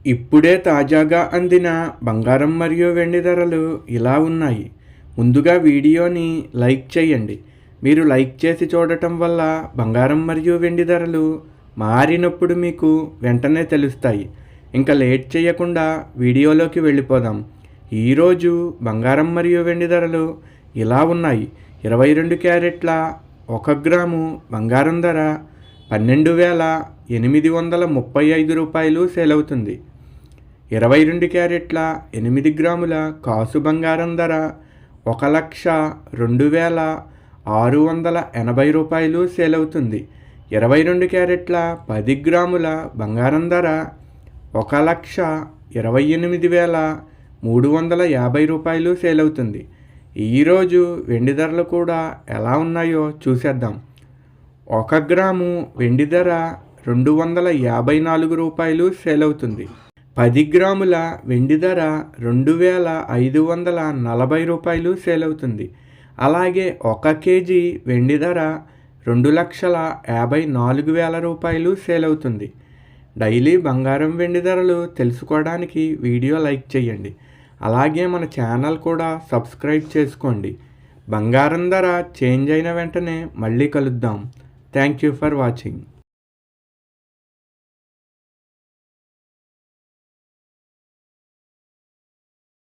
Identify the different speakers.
Speaker 1: ఇప్పుడే తాజాగా అందిన బంగారం మరియు వెండి ధరలు ఇలా ఉన్నాయి. ముందుగా వీడియోని లైక్ చేయండి. మీరు లైక్ చేసి చూడటం వల్ల బంగారం మరియు వెండి ధరలు మారినప్పుడు మీకు వెంటనే తెలుస్తాయి. ఇంకా లేట్ చేయకుండా వీడియోలోకి వెళ్ళిపోదాం. ఈరోజు బంగారం మరియు వెండి ధరలు ఇలా ఉన్నాయి. 22 క్యారెట్ల 1 గ్రాము బంగారం ధర 12,835 రూపాయలు సేల్ అవుతుంది. 22 క్యారెట్ల 8 గ్రాముల కాసు బంగారం ధర 1,02,680 రూపాయలు సేల్ అవుతుంది. 22 క్యారెట్ల 10 గ్రాముల బంగారం ధర 1,28,350 రూపాయలు సేల్ అవుతుంది. ఈరోజు వెండి ధరలు కూడా ఎలా ఉన్నాయో చూసేద్దాం. 1 గ్రాము వెండి ధర 254 రూపాయలు సేల్ అవుతుంది. 10 గ్రాముల వెండి ధర 2,540 రూపాయలు సేల్ అవుతుంది. అలాగే 1 కేజీ వెండి ధర 2,54,000 రూపాయలు సేల్ అవుతుంది. డైలీ బంగారం వెండి ధరలు తెలుసుకోవడానికి వీడియో లైక్ చేయండి. అలాగే మన ఛానల్ కూడా సబ్స్క్రైబ్ చేసుకోండి. బంగారం ధర చేంజ్ అయిన వెంటనే మళ్ళీ కలుద్దాం. Thank you for watching.